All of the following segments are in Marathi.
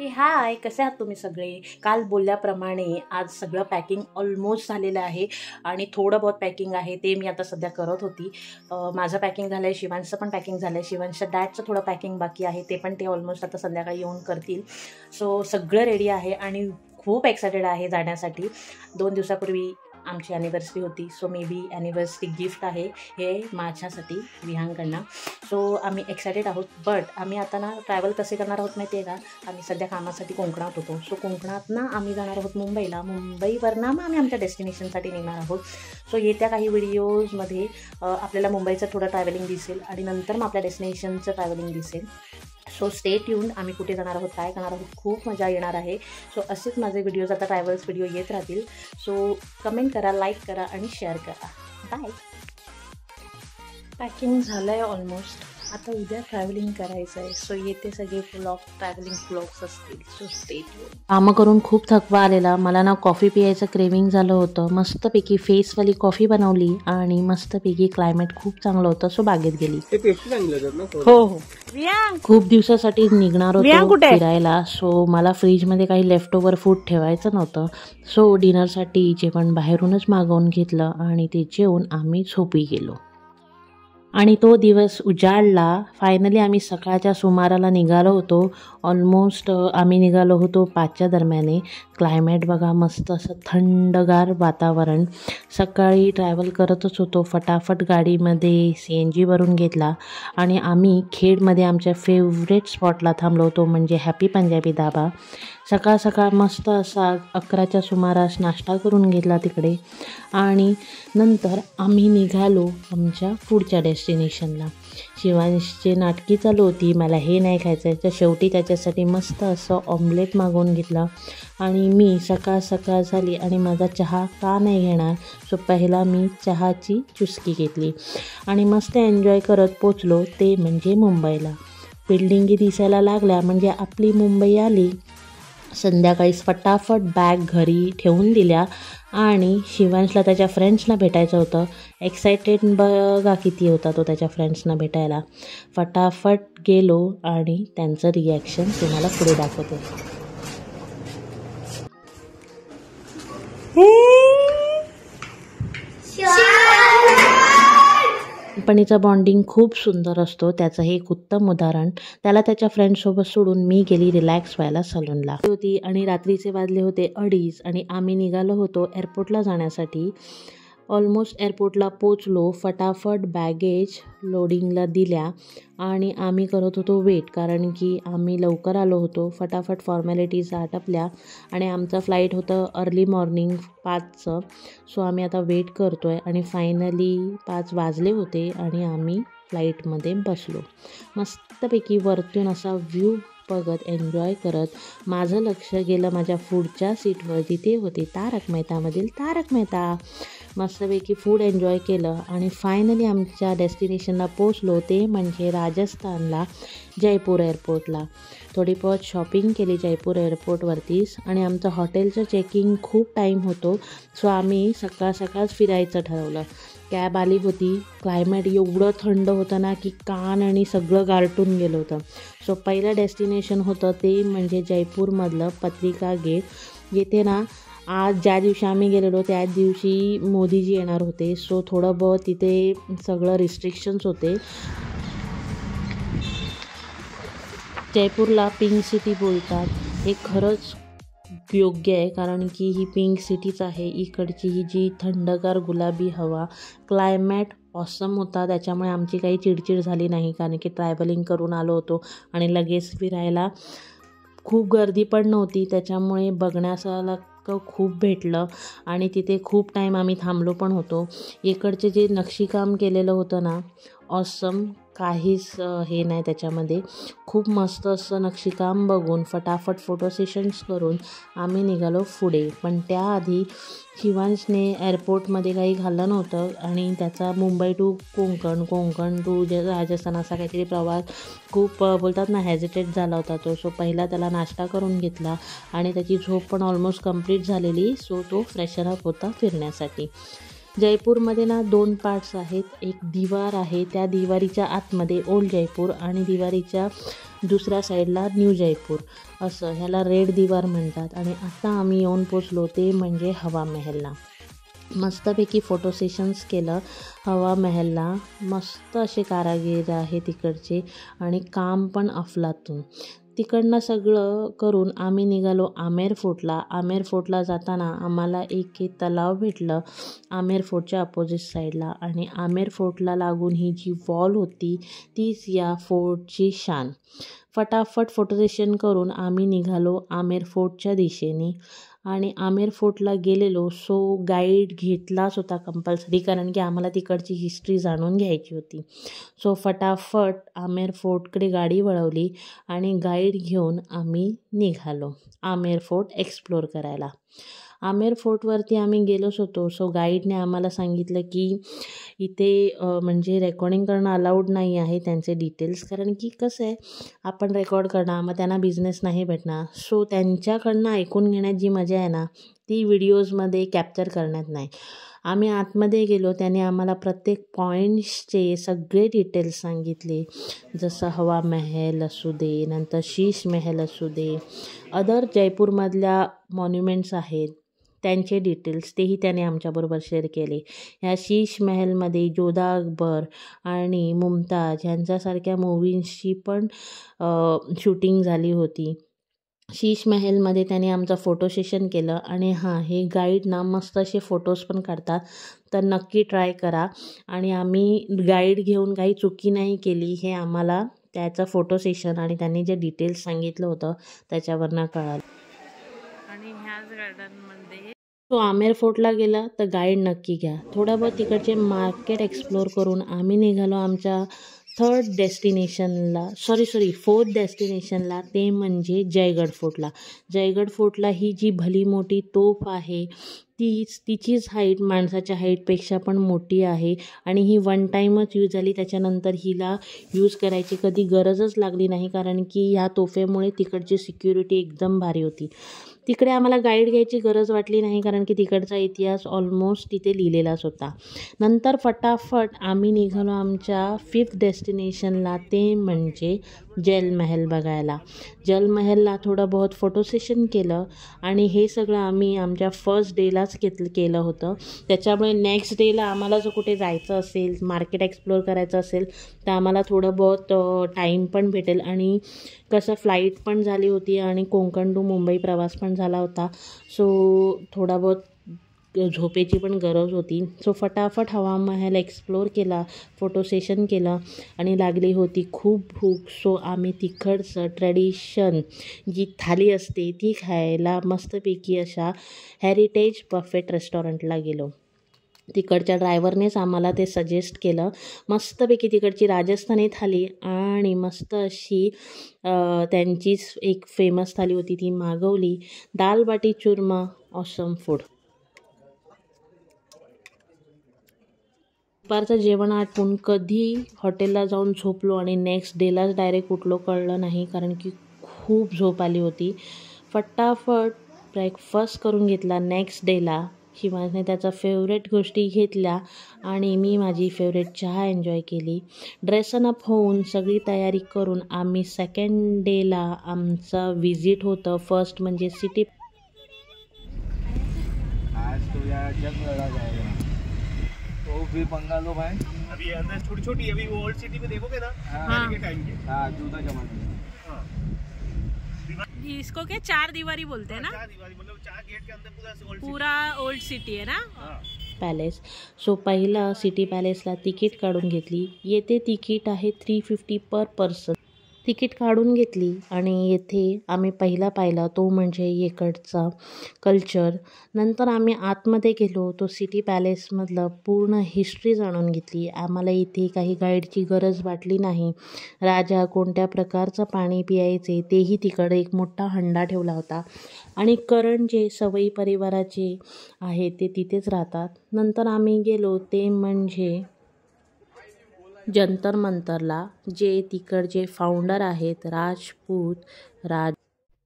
हाय, कसे आहात तुम्ही सगळे? काल बोलल्याप्रमाणे आज सगळं पॅकिंग ऑलमोस्ट झालेलं आहे आणि थोडं बहुत पॅकिंग आहे ते मी आता सध्या करत होती. माझं पॅकिंग झालं आहे, शिवांशचं पण पॅकिंग झालं आहे. शिवांशच्या डॅडचं थोडं पॅकिंग बाकी आहे, ते पण ते ऑलमोस्ट आता संध्याकाळी येऊन करतील. सो सगळं रेडी आहे आणि खूप एक्सायटेड आहे जाण्यासाठी. 2 दिवसापूर्वी आमची ॲनिव्हर्सरी होती, so may be anniversary gift आहे हे माझ्यासाठी विहांकडनं. सो आम्ही एक्सायटेड आहोत. बट आम्ही आता ना ट्रॅव्हल कसे करणार आहोत माहिती आहे का? आम्ही सध्या कामासाठी कोकणात होतो. सो कोकणातनं आम्ही जाणार आहोत मुंबईला. मुंबईवरनं मग आम्ही आमच्या डेस्टिनेशनसाठी निघणार आहोत. सो येत्या काही व्हिडिओजमध्ये आपल्याला मुंबईचं थोडं ट्रॅव्हलिंग दिसेल आणि नंतर मग आपल्या डेस्टिनेशनचं ट्रॅव्हलिंग दिसेल. So stay tuned. आम्ही कुठे जाणार आहोत, काय करणार आहोत, खूप मजा येणार आहे. सो असेच माझे व्हिडिओज आता ट्रॅव्हल्स व्हिडिओ येत राहतील. सो कमेंट करा, लाईक करा आणि शेअर करा. बाय. पॅकिंग झालं आहे ऑलमोस्ट. आता उद्या ट्रॅव्हलिंग करायचं आहे. सो येते सगळे ट्रॅव्हलिंग व्लॉग्स असतील. So stay tuned. कामं करून खूप थकवा आलेला. मला ना कॉफी पियायचं क्रेविंग झालं होतं. मस्तपैकी फेसवाली कॉफी बनवली आणि मस्तपैकी क्लायमेट खूप चांगलं होतं. सो बागेत गेली. हो हो, खूप दिवसासाठी निघणार होतो फिरायला. सो मला फ्रीजमध्ये काही लेफ्ट ओव्हर फूड ठेवायचं नव्हतं. सो डिनरसाठी जेवण बाहेरूनच मागवून घेतलं आणि ते जेवून आम्ही झोपी गेलो आणि तो दिवस उजाडला. फायनली आम्ही सकाळच्या सुमाराला निघालो होतो. ऑलमोस्ट आम्ही निघालो होतो 5च्या दरम्याने. क्लायमेट बघा, मस्त असं थंडगार वातावरण. सकाळी ट्रॅव्हल करतच होतो. फटाफट गाडीमध्ये CNG भरून घेतला आणि आम्ही खेडमध्ये आमच्या फेवरेट स्पॉटला थांबलो होतो, म्हणजे हॅपी पंजाबी धाबा. सकाळ सकाळ मस्त असा 11च्या सुमारास नाश्ता करून घेतला तिकडे आणि नंतर आम्ही निघालो आमच्या पुढच्या डेस्टिनेशनला. शिवांशची नाटकी चालू होती, मला हे नाही खायचं आहे. तर शेवटी त्याच्यासाठी मस्त असं ऑमलेट मागवून घेतला आणि मी सकाळ सकाळ झाली आणि माझा चहा का नाही घेणार. सो पहिला मी चहाची चुस्की घेतली आणि मस्त एन्जॉय करत पोचलो ते म्हणजे मुंबईला. बिल्डिंगी दिसायला लागल्या म्हणजे आपली मुंबई आली. संध्याकाळी फटाफट बॅग घरी ठेवून दिल्या आणि शिवांशला त्याच्या फ्रेंड्सना भेटायचं होतं. एक्सायटेड बघा किती होता तो त्याच्या फ्रेंड्सना भेटायला. फटाफट गेलो आणि त्यांचं रिॲक्शन तुम्हाला पुढे दाखवतो. कंपनीचा बॉन्डिंग खूप सुंदर असतो, त्याचं हे एक उत्तम उदाहरण. त्याला त्याच्या फ्रेंड्ससोबत सोडून मी गेली रिलॅक्स व्हायला सलूनला होती आणि रात्रीचे वाजले होते 2:30 आणि आम्ही निघालो होतो एअरपोर्टला जाण्यासाठी. ऑलमोस्ट एअरपोर्टला पोचलो. फटाफट बॅगेज लोडिंगला दिल्या आणि आम्ही करत होतो वेट, कारण की आम्ही लवकर आलो होतो. फटाफट फॉर्मॅलिटीज आटपल्या आणि आमचं फ्लाईट होतं अर्ली मॉर्निंग 5चं. सो आम्ही आता वेट करतो आहे आणि फायनली 5 वाजले होते आणि आम्ही फ्लाईटमध्ये बसलो. मस्तपैकी वरतून असा व्ह्यू बघत एन्जॉय करत माझं लक्ष गेलं माझ्या पुढच्या सीटवर, जिथे होते तारक मेहतामधील तारक मेहता. मस्तपैकी फूड एन्जॉय केलं आणि फायनली आमच्या डेस्टिनेशनला पोचलो, ते म्हणजे राजस्थानला जयपूर एअरपोर्टला. थोडी बहुत शॉपिंग केली जयपूर एअरपोर्टवरतीच आणि आमचं हॉटेलचं चेकिंग खूप टाईम होतो. सो आम्ही सकाळ सकाळच फिरायचं ठरवलं. कॅब आली होती. क्लायमेट एवढं थंड होतं ना की कान आणि सगळं गारटून गेलं होतं. सो पहिलं डेस्टिनेशन होतं ते म्हणजे जयपूरमधलं पत्रिका गेट. येथे ना आज ज्या दिवशी आम्ही गेलेलो त्याच दिवशी मोदीजी येणार होते. सो थोडं बहुत तिथे सगळं रिस्ट्रिक्शन्स होते. जयपूरला पिंक सिटी बोलतात, हे खरंच योग्य आहे, कारण की ही पिंक सिटीच आहे. इकडची ही जी थंडगार गुलाबी हवा, क्लायमेट ऑसम होता. त्याच्यामुळे आमची काही चिडचिड झाली नाही, कारण की ट्रॅव्हलिंग करून आलो होतो आणि लगेच फिरायला. खूप गर्दी पण नव्हती, त्याच्यामुळे बघण्यासारखं खूप भेटलं आणि तिथे खूप टाईम आम्ही थांबलो पण होतो. इकडचे जे नक्षीकाम केलेलं होतं ना, ऑसम, काहीच हे नाही त्याच्यामध्ये. खूप मस्त असं नक्षीकाम बघून फटाफट फोटो सेशन्स करून आम्ही निघालो पुढे. पण त्याआधी शिवांशने एअरपोर्टमध्ये काही घाललं नव्हतं आणि त्याचा मुंबई टू कोकण, कोकण टू राजस्थान असा काहीतरी प्रवास खूप बोलतात ना हॅजिटेट झाला होता तो. सो पहिला त्याला नाश्ता करून घेतला आणि त्याची झोप पण ऑलमोस्ट कंप्लीट झालेली. सो तो फ्रेशर अप होता फिरण्यासाठी. जयपूरमध्ये ना 2 पार्ट्स आहेत. एक दिवार आहे, त्या दिवारीच्या आतमध्ये ओल्ड जयपूर आणि दिवारीच्या दुसऱ्या साईडला न्यू जयपूर, असं ह्याला रेड दीवार म्हणतात. आणि आता आम्ही येऊन पोचलो ते म्हणजे हवा महलला. मस्तपैकी फोटो सेशन्स केलं हवा महलला. मस्त असे कारागीर आहे तिकडचे आणि काम पण अफलातून. तिकडनं सगळं करून आम्ही निघालो आमेर फोर्टला. आमेर फोर्टला जाताना आम्हाला एक तलाव भेटलं आमेर फोर्टच्या अपोजिट साईडला. आणि आमेर फोर्टला लागून ही जी वॉल होती तीच या फोर्टची शान. फटाफट फोटो सेशन करून आम्ही निघालो आमेर फोर्टच्या दिशेने. आणि आमेर फोर्टला गेलेलो. सो गाईड घेतलाच होता कंपल्सरी, कारण की आम्हाला तिकडची हिस्ट्री जाणून घ्यायची होती. सो फटाफट आमेर फोर्टकडे गाडी वळवली आणि गाईड घेऊन आम्ही निघालो आमेर फोर्ट एक्सप्लोर करायला. आमेर फोर्टवरती आम्ही गेलोच होतो. सो गाईडने आम्हाला सांगितलं की इथे म्हणजे रेकॉर्डिंग करणं अलाउड नाही आहे त्यांचे डिटेल्स, कारण की कसं आहे आपण रेकॉर्ड करणार मग त्यांना बिझनेस नाही भेटणार. सो त्यांच्याकडनं ऐकून घेण्यात जी मजा आहे ना ती व्हिडिओजमध्ये कॅप्चर करण्यात नाही. आम्ही आतमध्ये गेलो, त्याने आम्हाला प्रत्येक पॉईंट्सचे सगळे डिटेल्स सांगितले, जसं हवा महल असू दे, नंतर शीश महल असू दे, अदर जयपूरमधल्या मॉन्युमेंट्स आहेत त्यांचे डिटेल्स तेही त्याने आमच्याबरोबर शेअर केले. ह्या शीश महलमध्ये जोधा अकबर आणि मुमताज ह्यांच्यासारख्या मूव्हीजची पण शूटिंग झाली होती. शीश महलमध्ये त्याने आमचं फोटो सेशन केलं. आणि हां, हे गाईड ना मस्त असे फोटोज पण काढतात, तर नक्की ट्राय करा. आणि आम्ही गाईड घेऊन काही चुकी नाही केली हे आम्हाला त्याचं फोटो सेशन आणि त्यांनी जे डिटेल्स सांगितलं होतं त्याच्यावरनं कळालं. आणि ह्याच गार्डनमध्ये तो आमेर फोर्टला गेला तर गाईड नक्की घ्या. थोडं बहुत तिकडचे मार्केट एक्सप्लोर करून आम्ही निघालो आमच्या फोर्थ डेस्टिनेशनला, ते म्हणजे जयगड फोर्टला. जयगड फोर्टला ही जी भली मोठी तोफ आहे तिचीच हाईट माणसाच्या हाईटपेक्षा पण मोठी आहे. आणि ही वन टाईमच यूज झाली, त्याच्यानंतर हिला यूज करायची कधी गरजच लागली नाही, कारण की ह्या तोफेमुळे तिकडची सिक्युरिटी एकदम भारी होती. तिकडे आम्हाला गाईड घ्यायची गरज वाटली नाही, कारण की तिकडचा इतिहास ऑलमोस्ट तिथे लिहिलेलाच होता. नंतर फटाफट आम्ही निघालो आमच्या फिफ्थ डेस्टिनेशनला, ते म्हणजे जलमहल बघायला. जलमहलला थोडं बहुत फोटो सेशन केलं. आणि हे सगळं आम्ही आमच्या फर्स्ट डेलाच केलं होतं. त्याच्यामुळे नेक्स्ट डेला आम्हाला जर कुठे जायचं असेल, मार्केट एक्सप्लोअर करायचं असेल, तर आम्हाला थोडं बहुत टाईम पण भेटेल. आणि कसं फ्लाईट पण झाली होती आणि कोकण टू मुंबई प्रवास पण झाला होता. सो थोडा बहुत झोपेची पण गरज होती. सो फटाफट हवा महल एक्सप्लोअर केला, फोटो सेशन केलं आणि लागली होती खूप भूक. सो आम्ही तिकडचं ट्रेडिशन जी थाली असते ती खायला मस्तपैकी अशा हेरिटेज बफेट रेस्टॉरंटला गेलो. तिकडच्या ड्रायव्हरनेच आम्हाला ते सजेस्ट केलं. मस्तपैकी तिकडची राजस्थानी थाली आणि मस्त अशी त्यांचीच एक फेमस थाली होती ती मागवली. दाल बाटी चूरमा, ऑसम फूड. दुपारचं जेवण आटपून कधी हॉटेलला जाऊन झोपलो आणि नेक्स्ट डेलाच डायरेक्ट उठलो कळलं नाही, कारण की खूप झोप आली होती. फटाफट ब्रेकफास्ट करून घेतला नेक्स्ट डेला. शिवाजने त्याचा फेवरेट गोष्टी घेतल्या आणि मी माझी फेवरेट चहा एन्जॉय केली. ड्रेसन अप होऊन सगळी तयारी करून आम्ही सेकंड डेला आमचं विजिट होतं. फर्स्ट म्हणजे सिटी. तो फिर पंगा लो भाई, अभी अंदर छोटी छोटी, अभी वो ओल्ड सिटी में देखोगे ना पहले के टाइम के, हाँ जूता जमाने में। इसको क्या 4 दीवारी बोलते हैं ना? 4 दीवारी मतलब 4 गेट के अंदर पूरा ओल्ड सिटी है ना पॅलेस. सो पहिला सिटी पॅलेसला तिकीट काढून घेतली. येथे तिकीट आहे 350 पर पर्सन. तिकीट काढून घेतली आणि येथे आम्ही पहिला पाहिला तो म्हणजे इकडचा कल्चर. नंतर आम्ही आतमध्ये गेलो. तो सिटी पॅलेसमधलं पूर्ण हिस्ट्री जाणून घेतली. आम्हाला इथे काही गाईडची गरज वाटली नाही. राजा कोणत्या प्रकारचं पाणी पियायचे तेही तिकडे एक मोठा हंडा ठेवला होता. आणि करण जे सवई परिवाराचे आहेत ते तिथेच राहतात. नंतर आम्ही गेलो ते म्हणजे जंतर मंतरला, जे तिकडचे फाउंडर आहेत राजपूत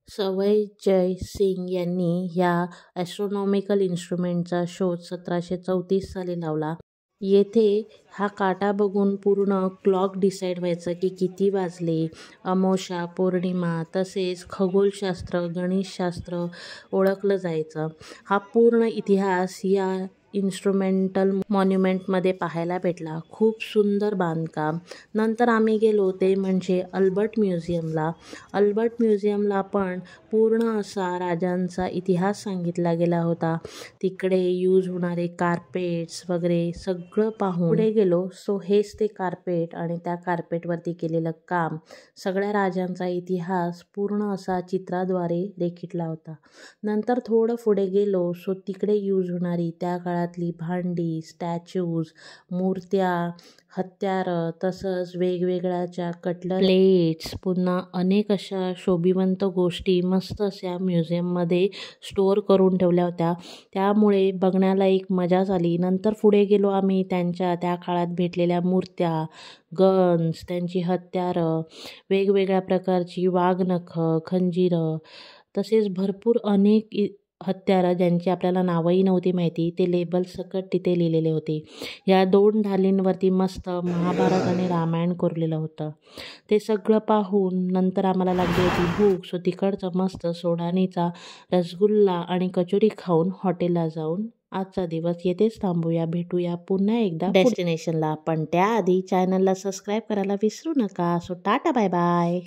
सवई जय सिंग यांनी ह्या ॲस्ट्रॉनॉमिकल इन्स्ट्रुमेंटचा शोध 1734 साली लावला. येथे हा काटा बघून पूर्ण क्लॉक डिसाईड व्हायचं की किती वाजले. अमावस्या, पौर्णिमा तसेच खगोलशास्त्र, गणितशास्त्र ओळखलं जायचं. हा पूर्ण इतिहास या इन्स्ट्रुमेंटल मॉन्युमेंटमध्ये पाहायला भेटला. खूप सुंदर बांधकाम. नंतर आम्ही गेलो ते म्हणजे अल्बर्ट म्युझियमला. अल्बर्ट म्युझियमला पण पूर्ण असा राजांचा इतिहास सांगितला गेला होता. तिकडे यूज होणारे कार्पेट्स वगैरे सगळं पाहून पुढे गेलो. सो हेच ते कार्पेट आणि त्या कार्पेटवरती केलेलं काम, सगळ्या राजांचा इतिहास पूर्ण असा चित्राद्वारे रेखिटला होता. नंतर थोडं पुढे गेलो. सो तिकडे यूज होणारी त्या काळातली भांडी, स्टॅच्यूज, मूर्त्या, हत्यारं तसंच वेगवेगळ्याच्या कटलर, प्लेट्स, पुन्हा अनेक अशा शोभिवंत गोष्टी मस्त अशा म्युझियममध्ये स्टोअर करून ठेवल्या होत्या. त्यामुळे बघण्याला एक मजाच आली. नंतर पुढे गेलो आम्ही. त्यांच्या त्या काळात भेटलेल्या मूर्त्या, गन्स, त्यांची हत्यारं, वेगवेगळ्या प्रकारची वाघनखं, खंजीरं तसेच भरपूर अनेक हत्यारं ज्यांची आपल्याला नावही नव्हती माहिती, ते लेबल सकट तिथे लिहिलेले होते. या 2 ढालींवरती मस्त महाभारत आणि रामायण कोरलेलं होतं. ते सगळं पाहून नंतर आम्हाला लागली होती भूक. सो तिकडचं मस्त सोडाणीचा रसगुल्ला आणि कचोरी खाऊन हॉटेलला जाऊन आजचा दिवस येथेच थांबूया. भेटूया पुन्हा एकदा डेस्टिनेशनला. पण त्याआधी चॅनलला सबस्क्राईब करायला विसरू नका. So tata bye bye.